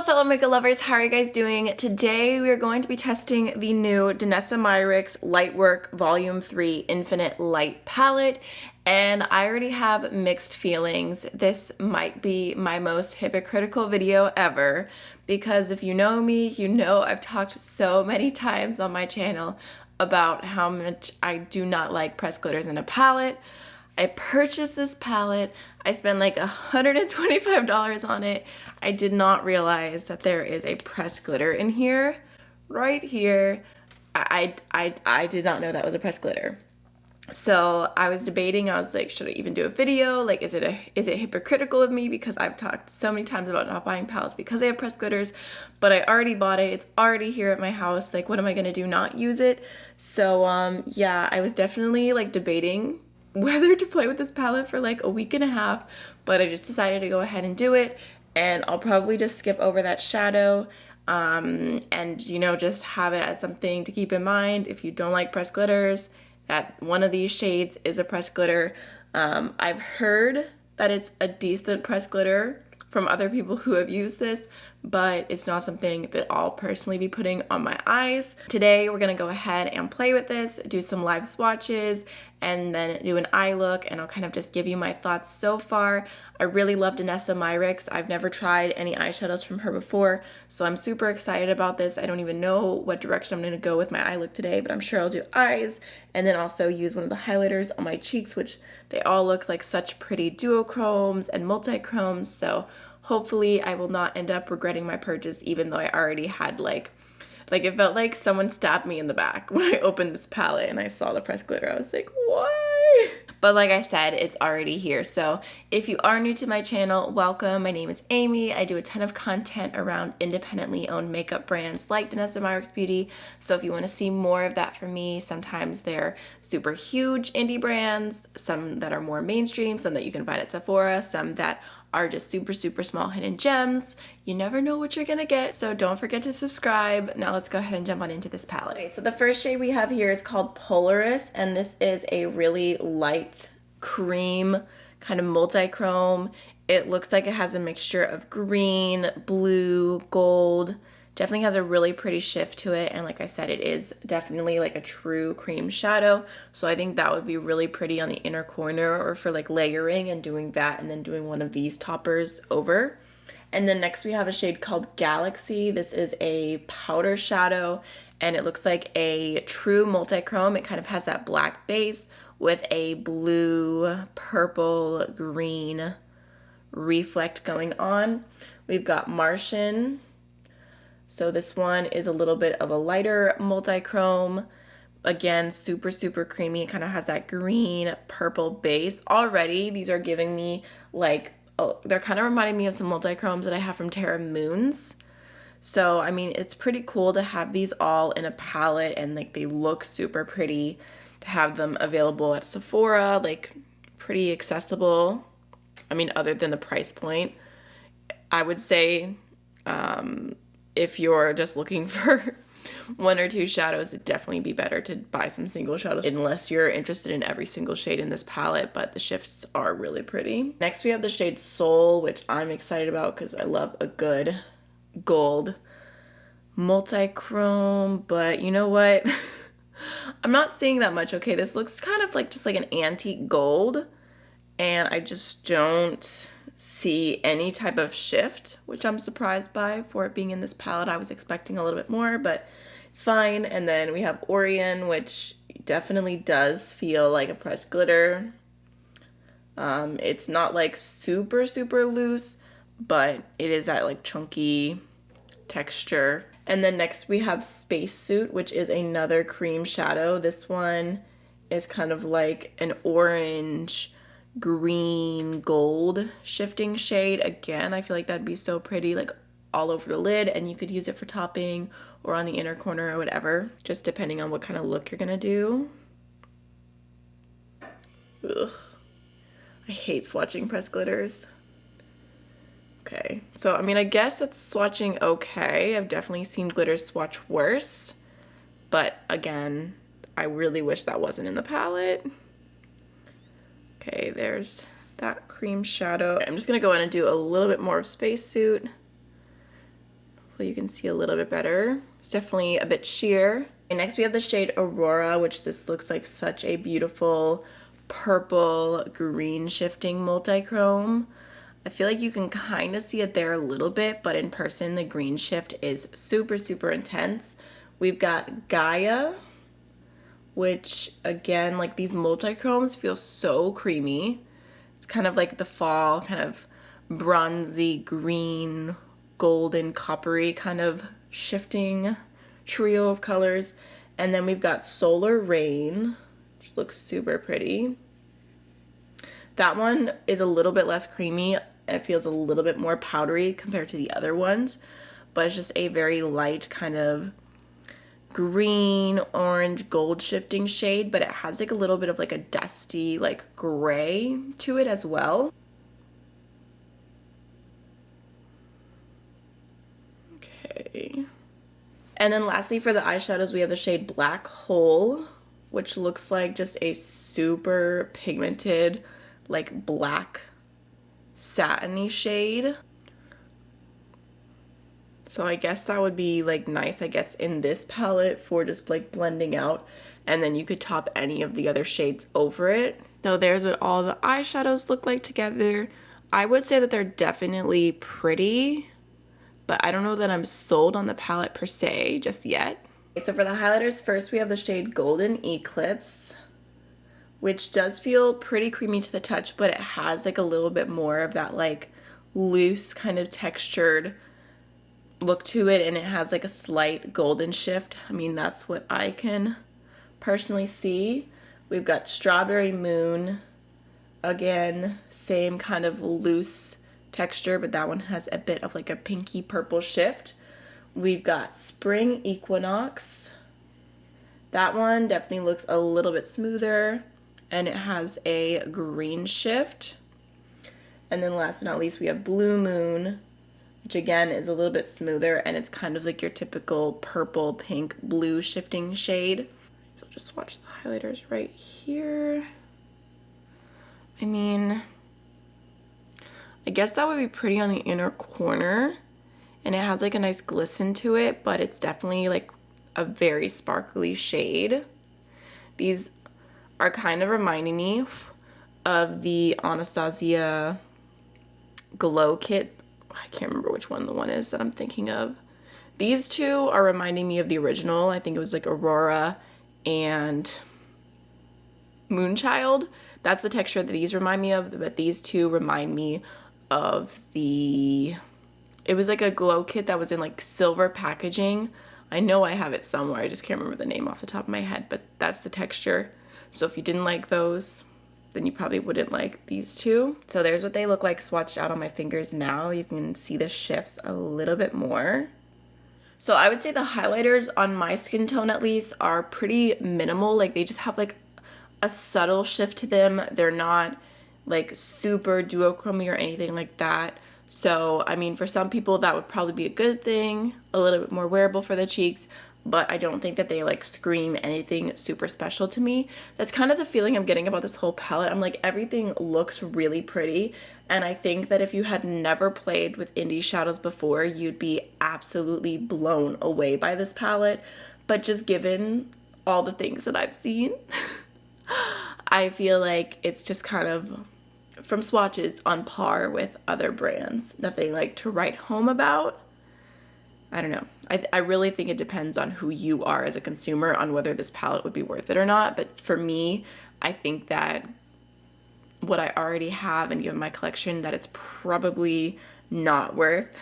fellow makeup lovers, how are you guys doing? Today we are going to be testing the new Danessa Myricks Lightwork Volume 3 Infinite Light Palette, and I already have mixed feelings. This might be my most hypocritical video ever, because if you know me, you know I've talked so many times on my channel about how much I do not like pressed glitters in a palette. I purchased this palette. I spent like $125 on it. I did not realize that there is a pressed glitter in here, right here. I did not know that was a pressed glitter. So I was debating, I was like, should I even do a video? Like, is it hypocritical of me because I've talked so many times about not buying palettes because they have pressed glitters, but I already bought it. It's already here at my house. Like, what am I gonna do, not use it? So yeah, I was definitely like debating whether to play with this palette for like a week and a half, but I just decided to go ahead and do it, and I'll probably just skip over that shadow and you know, just have it as something to keep in mind if you don't like pressed glitters, that one of these shades is a pressed glitter. I've heard that it's a decent pressed glitter from other people who have used this, but it's not something that I'll personally be putting on my eyes. Today we're gonna go ahead and play with this, do some live swatches, and then do an eye look, and I'll kind of just give you my thoughts so far. I really love Danessa Myricks. I've never tried any eyeshadows from her before, so I'm super excited about this. I don't even know what direction I'm gonna go with my eye look today, but I'm sure I'll do eyes, and then also use one of the highlighters on my cheeks, which they all look like such pretty duochromes and multi-chromes, so hopefully I will not end up regretting my purchase, even though I already had like it felt like someone stabbed me in the back when I opened this palette and I saw the pressed glitter. I was like, why? But like I said, it's already here. So if you are new to my channel, welcome. My name is Amy. I do a ton of content around independently owned makeup brands like Danessa Myricks Beauty. So if you want to see more of that from me, sometimes they're super huge indie brands, some that are more mainstream, some that you can find at Sephora, some that are just super small hidden gems. You never know what you're gonna get, so don't forget to subscribe. Now let's go ahead and jump on into this palette. Okay, so the first shade we have here is called Polaris, and this is a really light cream, kind of multi-chrome. It looks like it has a mixture of green, blue, gold. Definitely has a really pretty shift to it, and like I said, it is definitely like a true cream shadow, so I think that would be really pretty on the inner corner or for like layering and doing that and then doing one of these toppers over. And then next we have a shade called Galaxy. This is a powder shadow, and it looks like a true multi-chrome. It kind of has that black base with a blue, purple, green reflect going on. We've got Martian. So this one is a little bit of a lighter multi-chrome. Again, super creamy. It kind of has that green purple base. Already, these are giving me like, oh, they're kind of reminding me of some multi-chromes that I have from Terra Moons. So, I mean, it's pretty cool to have these all in a palette, and like they look super pretty, to have them available at Sephora, like pretty accessible. I mean, other than the price point, I would say, if you're just looking for one or two shadows, it'd definitely be better to buy some single shadows unless you're interested in every single shade in this palette, but the shifts are really pretty. Next we have the shade Soul, which I'm excited about because I love a good gold multi-chrome, but you know what? I'm not seeing that much. Okay, this looks kind of like just like an antique gold, and I just don't see any type of shift, which I'm surprised by for it being in this palette. I was expecting a little bit more, but it's fine. And then we have Orion, which definitely does feel like a pressed glitter. It's not like super loose, but it is that like chunky texture. And then next we have Spacesuit, which is another cream shadow. This one is kind of like an orange, green, gold shifting shade. Again, I feel like that'd be so pretty, like all over the lid, and you could use it for topping or on the inner corner or whatever, just depending on what kind of look you're gonna do. Ugh, I hate swatching pressed glitters. Okay, so I mean, I guess that's swatching okay. I've definitely seen glitters swatch worse, but again, I really wish that wasn't in the palette. Okay, there's that cream shadow. I'm just gonna go in and do a little bit more of Spacesuit. Hopefully you can see a little bit better. It's definitely a bit sheer. And next we have the shade Aurora, which this looks like such a beautiful purple green shifting multi-chrome. I feel like you can kind of see it there a little bit, but in person the green shift is super, super intense. We've got Gaia, which again, like these multi-chromes feel so creamy. It's kind of like the fall, kind of bronzy green, golden, coppery kind of shifting trio of colors. And then we've got Solar Rain, which looks super pretty. That one is a little bit less creamy. It feels a little bit more powdery compared to the other ones, but it's just a very light kind of green, orange, gold shifting shade, but it has like a little bit of like a dusty like gray to it as well. Okay. And then lastly for the eyeshadows, we have the shade Black Hole, which looks like just a super pigmented, like black satiny shade. So I guess that would be like nice, I guess, in this palette for just like blending out, and then you could top any of the other shades over it. So there's what all the eyeshadows look like together. I would say that they're definitely pretty, but I don't know that I'm sold on the palette per se just yet. So for the highlighters, first we have the shade Golden Eclipse, which does feel pretty creamy to the touch, but it has like a little bit more of that like loose kind of textured look to it, and it has like a slight golden shift. I mean, that's what I can personally see. We've got Strawberry Moon, again, same kind of loose texture, but that one has a bit of like a pinky purple shift. We've got Spring Equinox. That one definitely looks a little bit smoother, and it has a green shift. And then last but not least, we have Blue Moon, which again is a little bit smoother, and it's kind of like your typical purple, pink, blue shifting shade. So just swatch the highlighters right here. I mean, I guess that would be pretty on the inner corner, and it has like a nice glisten to it, but it's definitely like a very sparkly shade. These are kind of reminding me of the Anastasia Glow Kit. I can't remember which one the one is that I'm thinking of. These two are reminding me of the original. I think it was like Aurora and Moonchild. That's the texture that these remind me of, but these two remind me of the, it was like a glow kit that was in like silver packaging. I know I have it somewhere, I just can't remember the name off the top of my head, but that's the texture. So if you didn't like those, then you probably wouldn't like these two. So there's what they look like swatched out on my fingers now. You can see the shifts a little bit more. So I would say the highlighters on my skin tone at least are pretty minimal. Like they just have like a subtle shift to them. They're not like super duochromy or anything like that. So I mean, for some people that would probably be a good thing, a little bit more wearable for the cheeks, but I don't think that they like scream anything super special to me. That's kind of the feeling I'm getting about this whole palette. I'm like, everything looks really pretty, and I think that if you had never played with indie shadows before, you'd be absolutely blown away by this palette. But just given all the things that I've seen, I feel like it's just kind of, from Swatches, on par with other brands. Nothing like to write home about. I don't know. I really think it depends on who you are as a consumer on whether this palette would be worth it or not. But for me, I think that what I already have and given my collection, that it's probably not worth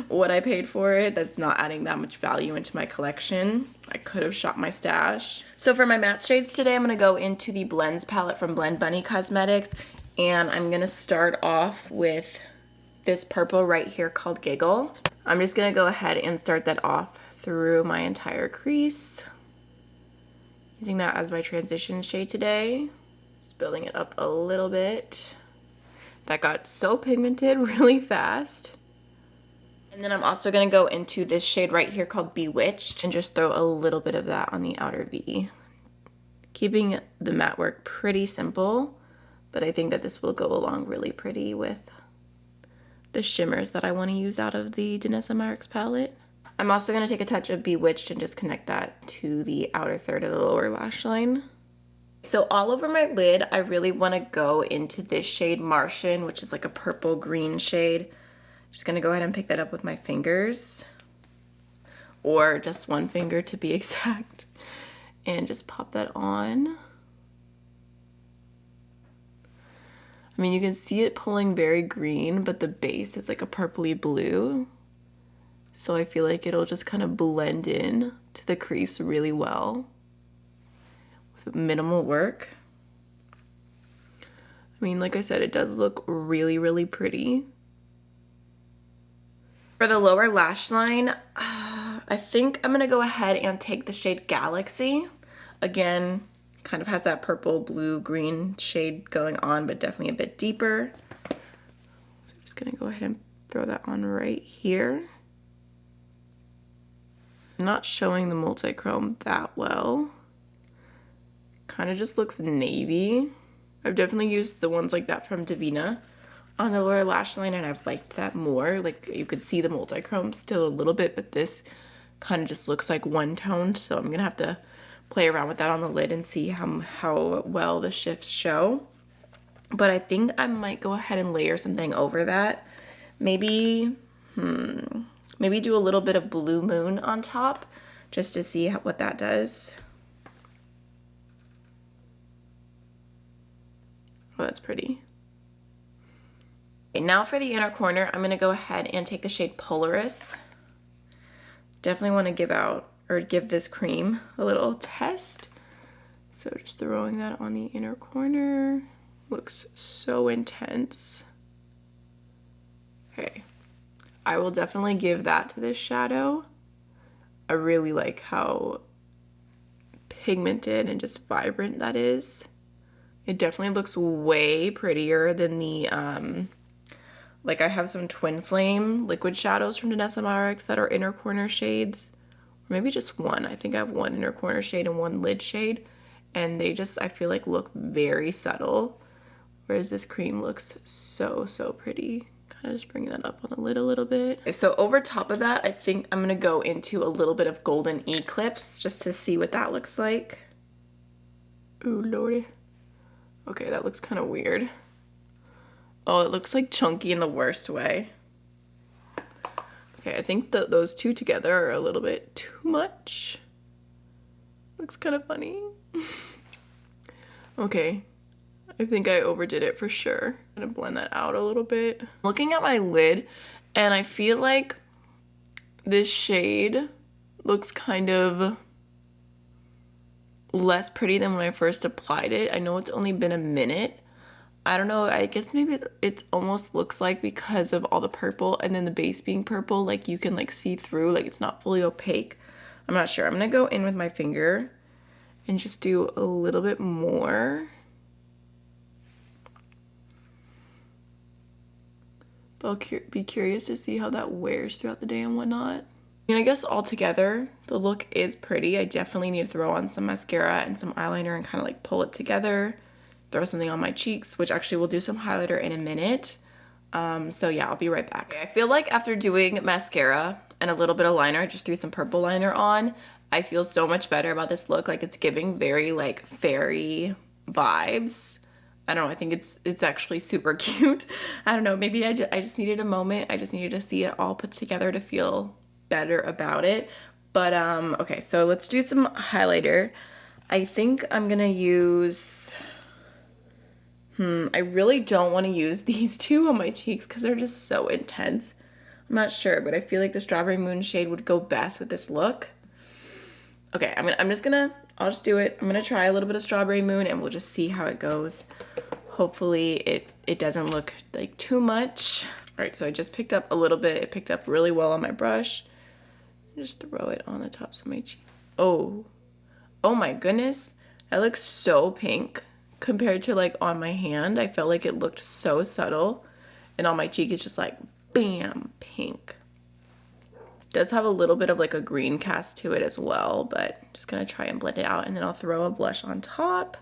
what I paid for it. That's not adding that much value into my collection. I could have shopped my stash. So for my matte shades today, I'm going to go into the Blends palette from Blend Bunny Cosmetics. And I'm going to start off with this purple right here called Giggle. I'm just going to go ahead and start that off through my entire crease, using that as my transition shade today. Just building it up a little bit. That got so pigmented really fast. And then I'm also going to go into this shade right here called Bewitched and just throw a little bit of that on the outer V. Keeping the matte work pretty simple, but I think that this will go along really pretty with the shimmers that I want to use out of the Danessa Myricks palette. I'm also going to take a touch of Bewitched and just connect that to the outer third of the lower lash line. So all over my lid, I really want to go into this shade Martian, which is like a purple green shade. Just going to go ahead and pick that up with my fingers, or just one finger to be exact, and just pop that on. I mean, you can see it pulling very green, but the base is like a purpley blue. So I feel like it'll just kind of blend in to the crease really well with minimal work. I mean, like I said, it does look really, really pretty. For the lower lash line, I think I'm gonna go ahead and take the shade Galaxy. Again, kind of has that purple, blue, green shade going on, but definitely a bit deeper. So I'm just gonna go ahead and throw that on right here. Not showing the multi-chrome that well. Kind of just looks navy. I've definitely used the ones like that from Divina on the lower lash line, and I've liked that more. Like, you could see the multi-chrome still a little bit, but this kind of just looks like one-toned, so I'm gonna have to play around with that on the lid and see how well the shifts show. But I think I might go ahead and layer something over that. Maybe do a little bit of Blue Moon on top just to see what that does. Oh, that's pretty. Okay, now for the inner corner, I'm gonna go ahead and take the shade Polaris. Definitely want to give this cream a little test. So just throwing that on the inner corner. Looks so intense. Okay, I will definitely give that to this shadow. I really like how pigmented and just vibrant that is. It definitely looks way prettier than the, like I have some Twin Flame liquid shadows from Danessa Myricks that are inner corner shades. Or maybe just one. I think I have one inner corner shade and one lid shade. And they just, I feel like, look very subtle. Whereas this cream looks so, so pretty. Kind of just bringing that up on the lid a little bit. Okay, so over top of that, I think I'm going to go into a little bit of Golden Eclipse just to see what that looks like. Ooh, lordy. Okay, that looks kind of weird. Oh, it looks like chunky in the worst way. Okay, I think those two together are a little bit too much. Looks kind of funny. Okay, I think I overdid it for sure. I'm gonna blend that out a little bit. Looking at my lid, and I feel like this shade looks kind of less pretty than when I first applied it. I know it's only been a minute. I don't know, I guess maybe it almost looks like, because of all the purple and then the base being purple, like you can like see through, like it's not fully opaque. I'm not sure. I'm gonna go in with my finger and just do a little bit more. But I'll be curious to see how that wears throughout the day and whatnot. I mean, I guess altogether, the look is pretty. I definitely need to throw on some mascara and some eyeliner and kind of like pull it together. Throw something on my cheeks, which actually we'll do some highlighter in a minute. So yeah, I'll be right back. Okay, I feel like after doing mascara and a little bit of liner, I just threw some purple liner on. I feel so much better about this look. Like, it's giving very like fairy vibes. I don't know, I think it's actually super cute. I don't know, maybe I just needed a moment. I just needed to see it all put together to feel better about it. But okay, so let's do some highlighter. I think I'm gonna use, I really don't want to use these two on my cheeks because they're just so intense. I'm not sure, but I feel like the Strawberry Moon shade would go best with this look. Okay, I'll just do it. I'm gonna try a little bit of Strawberry Moon and we'll just see how it goes. Hopefully it doesn't look like too much. All right, so I just picked up a little bit. It picked up really well on my brush. Just throw it on the tops of my cheek. Oh my goodness. That looks so pink compared to like on my hand. I felt like it looked so subtle, and on my cheek it's just like bam, pink. Does have a little bit of like a green cast to it as well, but just gonna try and blend it out, and then I'll throw a blush on top.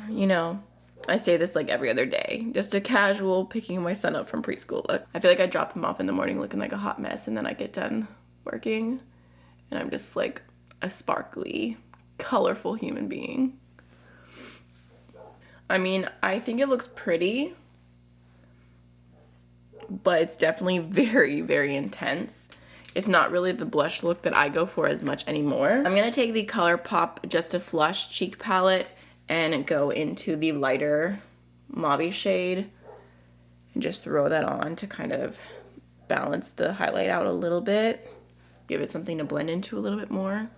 You know, I say this like every other day. Just a casual picking my son up from preschool look. I feel like I drop him off in the morning looking like a hot mess, and then I get done working and I'm just like a sparkly, colorful human being. I mean, I think it looks pretty, but it's definitely very, very intense. It's not really the blush look that I go for as much anymore. I'm gonna take the ColourPop Just a Flush cheek palette and go into the lighter mauve shade and just throw that on to kind of balance the highlight out a little bit, give it something to blend into a little bit more.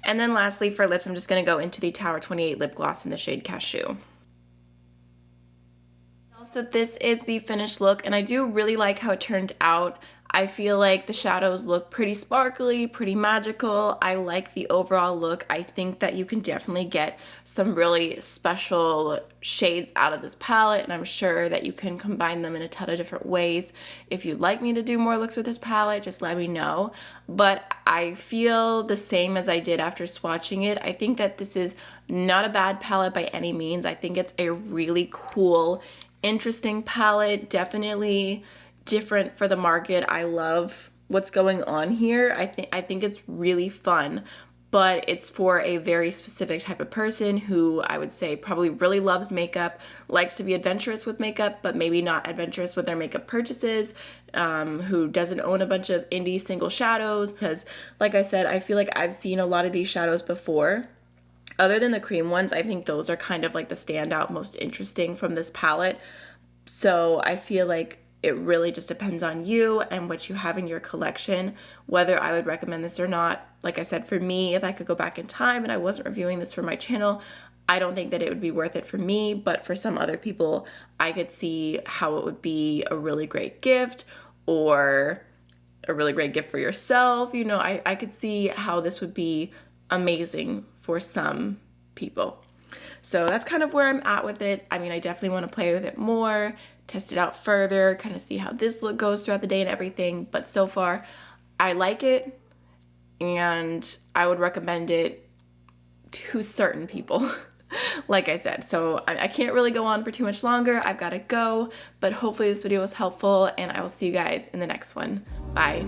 And then lastly for lips, I'm just gonna go into the Tower 28 lip gloss in the shade Cashew. So this is the finished look, and I do really like how it turned out. I feel like the shadows look pretty sparkly, pretty magical. I like the overall look. I think that you can definitely get some really special shades out of this palette, and I'm sure that you can combine them in a ton of different ways. If you'd like me to do more looks with this palette, just let me know. But I feel the same as I did after swatching it. I think that this is not a bad palette by any means. I think it's a really cool, interesting palette, definitely different for the market. I love what's going on here. I think it's really fun, but it's for a very specific type of person who I would say probably really loves makeup, likes to be adventurous with makeup, but maybe not adventurous with their makeup purchases, who doesn't own a bunch of indie single shadows, because like I said, I feel like I've seen a lot of these shadows before. Other than the cream ones, I think those are kind of like the standout, most interesting from this palette. So I feel like it really just depends on you and what you have in your collection, whether I would recommend this or not. Like I said, for me, if I could go back in time and I wasn't reviewing this for my channel, I don't think that it would be worth it for me, but for some other people, I could see how it would be a really great gift or a really great gift for yourself. You know, I could see how this would be amazing for some people. So that's kind of where I'm at with it. I mean, I definitely want to play with it more, test it out further, kind of see how this look goes throughout the day and everything. But so far, I like it, and I would recommend it to certain people, like I said. So I can't really go on for too much longer. I've got to go, but hopefully this video was helpful, and I will see you guys in the next one. Bye.